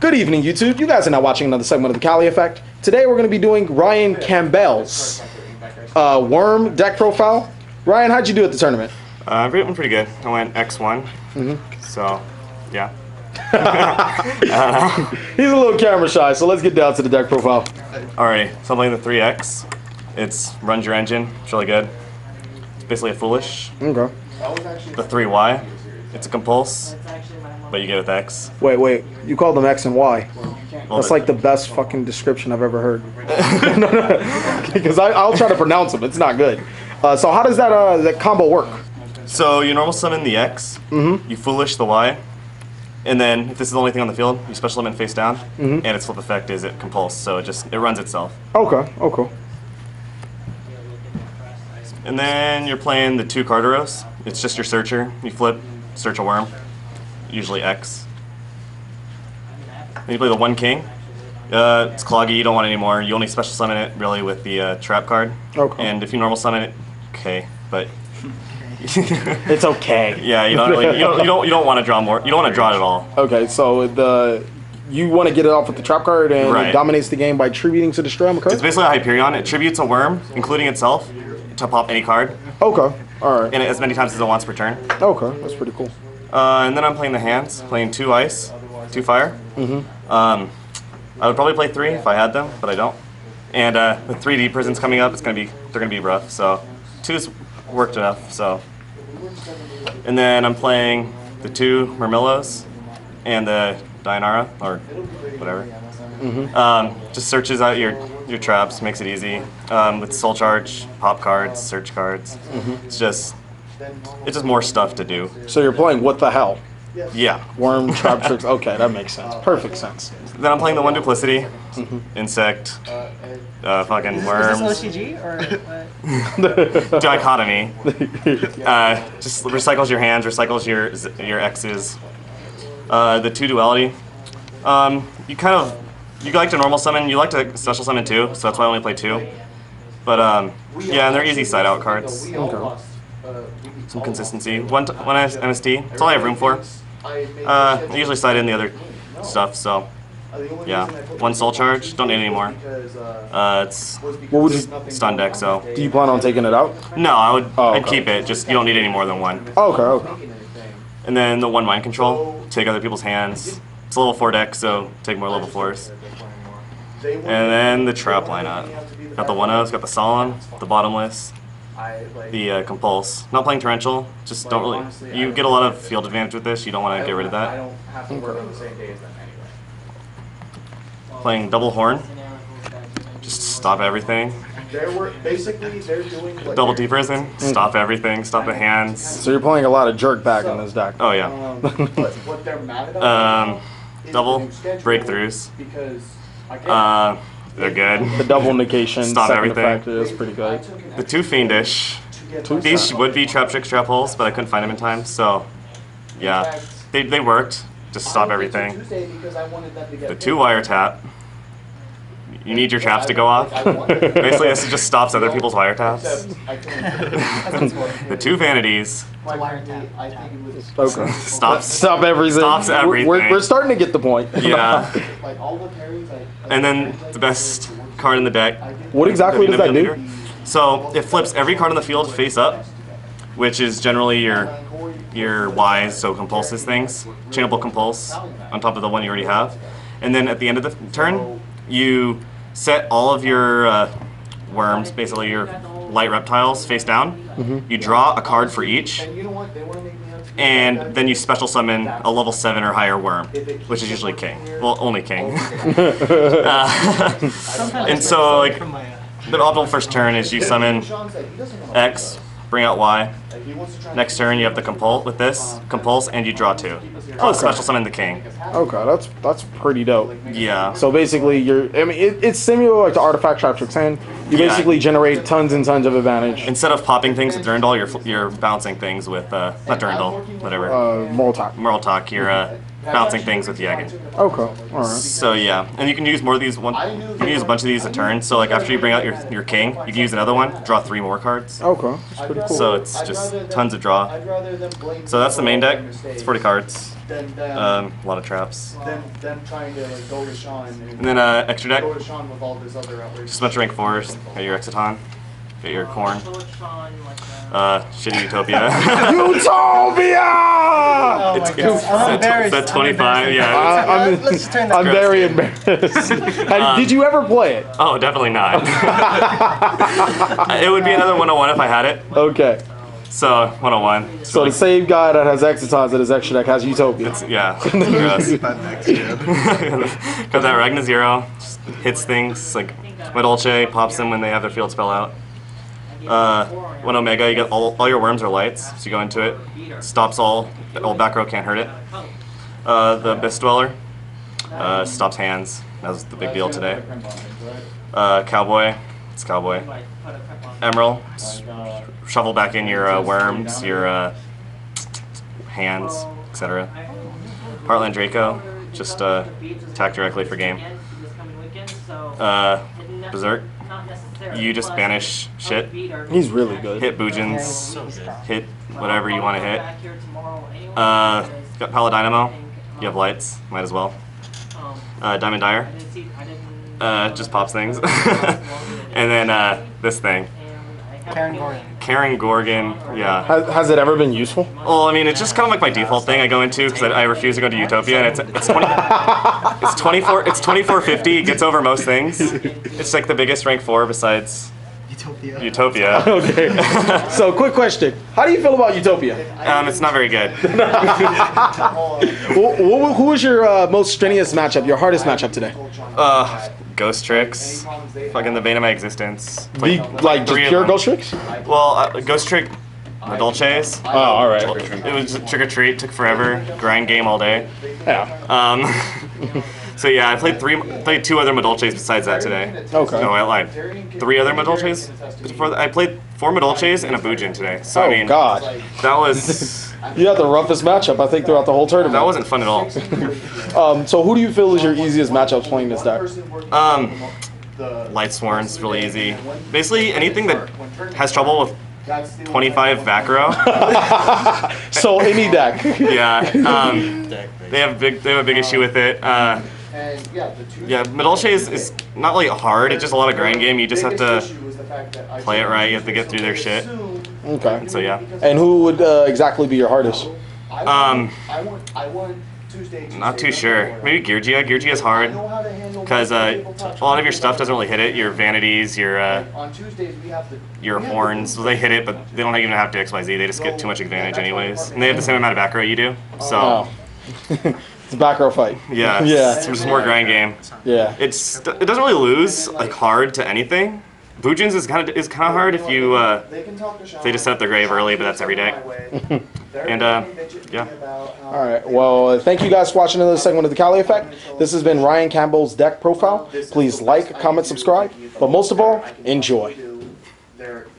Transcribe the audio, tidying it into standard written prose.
Good evening, YouTube. You guys are now watching another segment of the TheCaliEffect. Today we're going to be doing Ryan Campbell's worm deck profile. Ryan, how'd you do at the tournament? I went pretty good. I went X1. So, yeah. He's a little camera shy, so let's get down to the deck profile. Alrighty, so I'm playing the 3X. It's runs your engine. It's really good. It's basically a foolish. Okay. The 3Y. It's a compulse, but you get with X. Wait. You called them X and Y. Well, That's like the best fucking description I've ever heard. Because I'll try to pronounce them. It's not good. So how does that combo work? So you normal summon the X. You foolish the Y. And then, if this is the only thing on the field, you special summon face down, and its flip effect is it compulse, so it runs itself. Okay, oh cool. And then you're playing the 2 Carteros. It's just your searcher. You flip, search a worm, usually X. Then you play the 1 King. It's cloggy, you don't want it anymore. You only special summon it really with the trap card. Okay. And if you normal summon it, okay, but It's okay. yeah, you don't want to draw more. You don't want to draw it at all. Okay, so you want to get it off with the trap card, and Right. it dominates the game by tributing to destroy them. It's basically a Hyperion. It tributes a worm, including itself, to pop any card, Okay, all right. and as many times as it wants per turn. Okay, that's pretty cool. And then I'm playing the hands, playing 2 ice, 2 fire. I would probably play 3 if I had them, but I don't. And with 3D prisons coming up, they're gonna be rough. So 2's worked enough. So, and then I'm playing the 2 Murmillos and the Dianara or whatever. Just searches out your traps, makes it easy. With soul charge, pop cards, search cards. It's just more stuff to do. So you're playing what the hell? Yeah. Worm, trap tricks. Okay, that makes sense. Perfect sense. Then I'm playing the 1 Duplicity, insect, fucking worms. Is this OCG or what? Dichotomy. Just recycles your hands, recycles your X's. The 2 Duality. You like to normal summon, you like to special summon too, so that's why I only play 2. But yeah, and they're easy side out cards. Okay. Some consistency. One MST. That's all I have room for. I usually side in the other stuff, so yeah. 1 soul charge. Don't need any more. It's What would you? stun deck, so Do you plan on taking it out? no, I'd okay. keep it. Just you don't need any more than 1. Okay. And then the 1 mind control. Take other people's hands. It's a level 4 deck, so take more level 4s. And then the trap lineup. Got the 1-0s, got the solemn, the bottomless, the compulse. Not playing torrential. Just don't really. You get a lot of field advantage with this. You don't want to get rid of that. Playing double horn. Just stop everything. Double deep prison. Stop everything. Stop the hands. So you're playing a lot of jerk back in this deck. Oh yeah. Double breakthroughs. They're good. The double negation, Stop second everything. effect is pretty good. The 2 fiendish. These would be trap tricks, trap holes, but I couldn't find them in time. So yeah, they worked. Just stop everything. The 2 wiretap. You need your traps to go off. Basically, this just stops other people's wiretaps. The 2 vanities. Okay. Stop everything. Stops everything. We're starting to get the point. Yeah. And then the best card in the deck. What exactly does that do? So it flips every card on the field face up, which is generally your Ys, so compulses things. Chainable compulse on top of the 1 you already have. And then at the end of the turn, you set all of your worms, basically your light reptiles, face down. You draw a card for each, and then you special summon a level 7 or higher worm, which is usually king. Well, only king. And so, like, the optimal first turn is you summon X, bring out Y. Next turn, you have the compulse, and you draw 2. Special summon the king. Okay, that's pretty dope. Yeah. So basically, it's similar like to artifact trap tricks hand. You basically generate tons and tons of advantage. Instead of popping things with Durandal, you're bouncing things with not Durandal, whatever. Moral talk. Moral talk. You're bouncing things with Yagging. Okay. All right. So yeah, and you can use more of these. You can use a bunch of these a turn. So like after you bring out your king, you can use another one, draw 3 more cards. Okay. That's pretty cool. So it's just tons of draw. So that's the main deck. It's 40 cards. A lot of traps. And then extra deck. Just a bunch of rank 4s. Got your Exiton. Got your Corn. Shitty Utopia. Utopia! It's at 25. Yeah. Let's just turn that. I'm very embarrassed. Did you ever play it? Oh, definitely not. It would be another 101 if I had it. Okay. So 101. So the same guy that has Exitons in his extra deck has Utopia. Yeah. Gross. Got that Ragna Zero. Just hits things like Medolce, pops them when they have their field spell out. 1 Omega, you get all your worms are lights, so you go into it. Stops all. The old back row can't hurt it. The Abyss Dweller stops hands. That was the big deal today. Cowboy. It's Cowboy. Emerald. Shovel back in your worms, your hands, etc. Heartland Draco. Just attack directly for game. Berserk. You just banish shit. He's really good. Hit Boojins. Hit whatever you want to hit. Got Paladynamo. You have lights. Might as well. Diamond Dire. Just pops things. And then this thing. Karen Gorgon, yeah. Has it ever been useful? Well, I mean, it's just kind of like my default thing I go into because I refuse to go to Utopia, and it's 2450. It gets over most things. It's like the biggest rank 4 besides Utopia. Okay. So, quick question: how do you feel about Utopia? It's not very good. Who was your most strenuous matchup? Your hardest matchup today? Ghost Tricks, fucking the bane of my existence. Like just pure Ghost Tricks? Well, Ghost Trick, Medolces. Oh, all right. It was just trick or treat. Took forever. Grind game all day. Yeah. So yeah, I played 2 other Medolces besides that today. Okay. No, I lied. 3 other Medolces. I played 4 Medolces and a Boojin today. So I mean, God, that was. You had the roughest matchup I think throughout the whole tournament. That wasn't fun at all. So who do you feel is your easiest matchups playing this deck? Light Sworn's really easy. Basically anything that has trouble with 25 back row. So any deck. Yeah. They have a big issue with it. Yeah, Medolce is not really hard. It's just a lot of grind game. You just have to play it right. You have to get through their shit. Okay. So yeah. And who would exactly be your hardest? Not too sure. Maybe Geargia. Geargia is hard because a lot of your stuff doesn't really hit it. Your vanities, your horns, well, they hit it, but they don't even have to XYZ. They just get too much advantage anyways, and they have the same amount of back row you do. So. Oh. It's a back row fight. Yeah. Yeah. It's just more grind game. Yeah. It doesn't really lose like hard to anything. Boojins is kind of hard if you they just set up their grave early, but that's every deck. And yeah. All right. Well, thank you guys for watching another segment of the Cali Effect. This has been Ryan Campbell's deck profile. Please like, comment, subscribe, but most of all, enjoy.